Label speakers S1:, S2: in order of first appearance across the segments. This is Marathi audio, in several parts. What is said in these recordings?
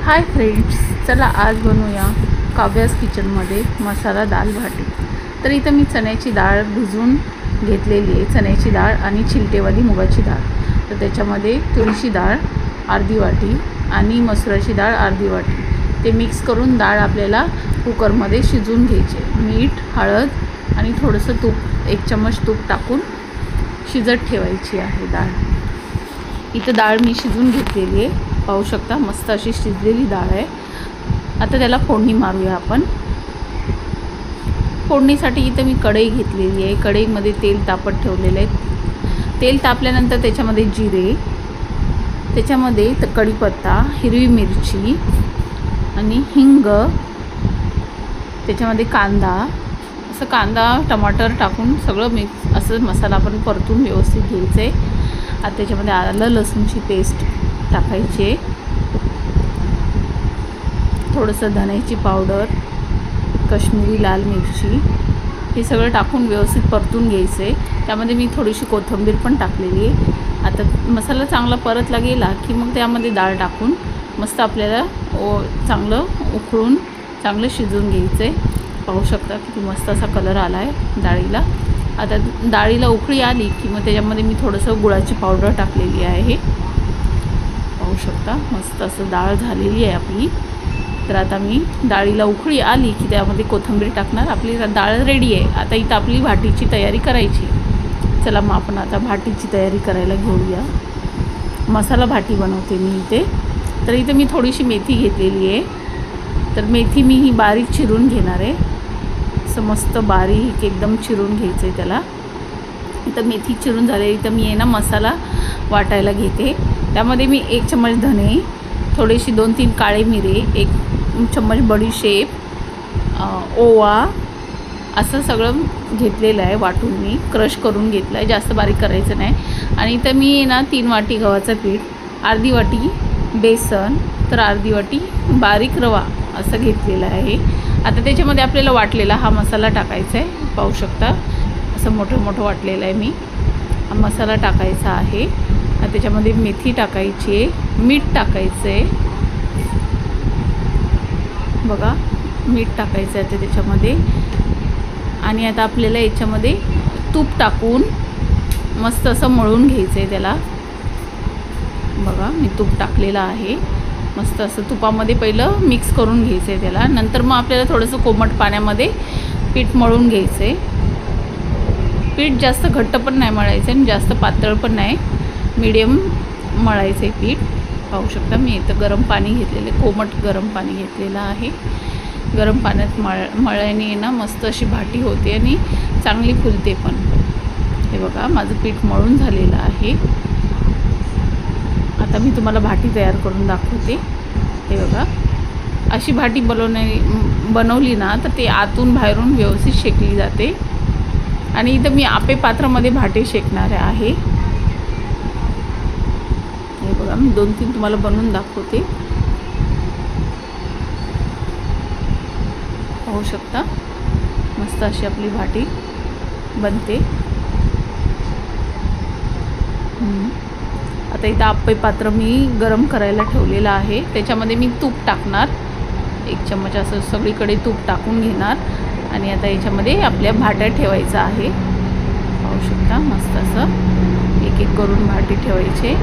S1: हाय फ्रेंड्स, चला आज बनवूया काव्यास किचनमध्ये मसाला दाल भाटी। तर इथं मी चण्याची डाळ भिजवून घेतलेली आहे, चण्याची डाळ आणि छिलटेवाली मुगाची डाळ। तर त्याच्यामध्ये तुरीची डाळ अर्धी वाटी आणि मसुराची डाळ अर्धी वाटी, ते मिक्स करून डाळ आपल्याला कुकरमध्ये शिजवून घ्यायचे। मीठ, हळद आणि थोडंसं तूप, 1 चम्मच तूप टाकून शिजत ठेवायची आहे डाळ। इथं डाळ मी शिजवून घेतलेली आहे, पाहू शकता मस्त अशी शिजलेली डाळ आहे। आता त्याला फोडणी मारूया आपण। फोडणीसाठी इथं मी कढई घेतलेली आहे, कढईमध्ये तेल तापत ठेवलेले आहे। तेल तापल्यानंतर त्याच्यामध्ये जिरे, त्याच्यामध्ये कढीपत्ता, हिरवी मिरची आणि हिंग, त्याच्यामध्ये कांदा, असं कांदा टमाटर टाकून सगळं मिक्स असं मसाला आपण परतून व्यवस्थित घ्यायचं आहे। आता त्याच्यामध्ये आलं लसूणची पेस्ट टाकायची आहे, थोडंसं धण्याची पावडर, काश्मीरी लाल मिरची, हे सगळं टाकून व्यवस्थित परतून घ्यायचं आहे। त्यामध्ये मी थोडीशी कोथिंबीर पण टाकलेली आहे। आता मसाला चांगला परतला गेला की मग त्यामध्ये डाळ टाकून मस्त आपल्याला चांगलं उकळून चांगलं शिजवून घ्यायचं आहे। पाहू शकता किती मस्त असा कलर आला आहे डाळीला। आता डाळीला उकळी आली की मग त्याच्यामध्ये मी थोडंसं गुळाची पावडर टाकलेली आहे, पाहू शकता मस्त असं डाळ झालेली आहे आपली। तर आता मी डाळीला उकळी आली की त्यामध्ये कोथिंबीर टाकणार, आपली डाळ रेडी आहे। आता इथं आपली भाटीची तयारी करायची। चला मग आपण आता भाटीची तयारी करायला घेऊया। मसाला भाटी बनवते मी इथे। तर इथे मी थोडीशी मेथी घेतलेली आहे, तर मेथी मी ही बारीक चिरून घेणार आहे, असं मस्त बारीक एकदम चिरून घ्यायचं आहे त्याला। इथं मेथी चिरून झाले, इथं मी आहे ना मसाला वाटायला घेते। त्यामध्ये मी 1 चम्मच धने, थोडीशी 2-3 काळे मिरे, 1 चम्मच बडीशेप, ओवा, असं सगळं घेतलेलं आहे वाटून, मी क्रश करून घेतलं आहे, जास्त बारीक करायचं नाही। आणि इथं मी आहे ना 3 वाटी गव्हाचं पीठ, अर्धी वाटी बेसन, तर अर्धी वाटी बारीक रवा असं घेतलेलं आहे। आता त्याच्यामध्ये आपल्याला वाटलेला हा मसाला टाकायचा आहे, पाहू शकता असं मोठं मोठं वाटलेलं आहे मी। हा मसाला टाकायचा आहे, त्याच्यामध्ये मेथी टाकायची आहे, मीठ टाकायचं आहे, बघा मीठ टाकायचं आहे त्याच्यामध्ये। आणि आता आपल्याला याच्यामध्ये तूप टाकून मस्त असं मळून घ्यायचं आहे त्याला। बघा मी तूप टाकलेलं आहे, मस्त असं तुपामध्ये पहिलं मिक्स करून घ्यायचं आहे त्याला। नंतर मग आपल्याला थोडंसं कोमट पाण्यामध्ये पीठ मळून घ्यायचं आहे। पीठ जास्त घट्ट पण नाही मळायचं आणि जास्त पातळ पण नाही, मीडियम मळायचं आहे पीठ। पाहू शकता मी इथं गरम पाणी घेतलेलं, कोमट गरम पाणी घेतलेलं आहे। गरम पाण्यात मळल्याने ना मस्त अशी भाटी होते आणि चांगली फुलते पण। हे बघा माझं पीठ मळून झालेलं आहे। आता मी तुम्हाला भाटी तयार करून दाखवते। हे बघा अशी भाटी बनवली ना तर ते आतून बाहेरून व्यवस्थित शेकली जाते। आणि इथं मी आपे पात्रामध्ये भाटे शेकणारे आहे। हे बघा मी 2-3 तुम्हाला बनवून दाखवते, पाहू शकता मस्त अशी आपली भाटी बनते। आता इथं आप्पे पात्र मी गरम करायला ठेवलेलं आहे, त्याच्यामध्ये मी तूप टाकणार, 1 चम्मच असं सगळीकडे तूप टाकून घेणार। आणि आता याच्यामध्ये आपल्या भाट्या ठेवायचं आहे, पाहू शकता मस्त असं एक एक करून भाटी ठेवायचे।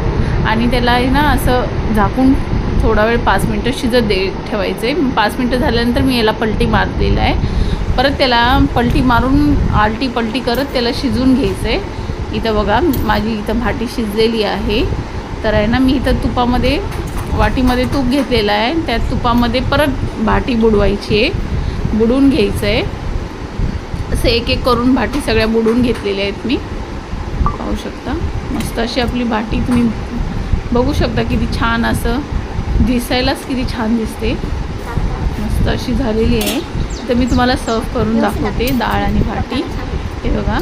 S1: आणि त्याला आहे ना असं झाकून थोडा वेळ 5 मिनटं ठेवायचे। 5 मिनटं झाल्यानंतर मी याला पलटी मारलेलं आहे, परत त्याला पलटी मारून आलटी पलटी करत त्याला शिजवून घ्यायचं आहे। इथं बघा माझी इथं भाटी शिजलेली आहे। तर आहे ना मी इथं तुपामध्ये वाटीमध्ये तूप घेतलेलं आहे, त्या तुपामध्ये परत भाटी बुडवायची आहे, बुडवून घ्यायचं आहे। असं एक एक करून भाटी सगळ्या बुडवून घेतलेल्या आहेत मी, पाहू शकता मस्त अशी आपली भाटी तुम्ही बघू शकता किती छान, असं दिसायलाच किती छान दिसते, मस्त अशी झालेली आहे। तर मी तुम्हाला सर्व करून दाखवते डाळ आणि भाटी। हे बघा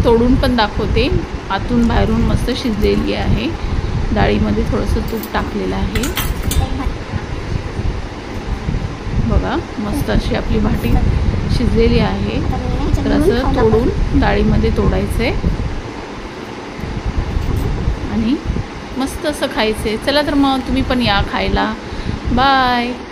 S1: तोडून पण दाखवते, आतून बाहेरून मस्त शिजलेली आहे। डाळीमध्ये थोडंसं तूप टाकलेलं आहे, बघा मस्त अशी आपली भाटी शिजलेली आहे। तर असं तोडून डाळीमध्ये तोडायचं आहे आणि मस्त असं खायचं आहे। चला तर मग तुम्ही पण या खायला। बाय.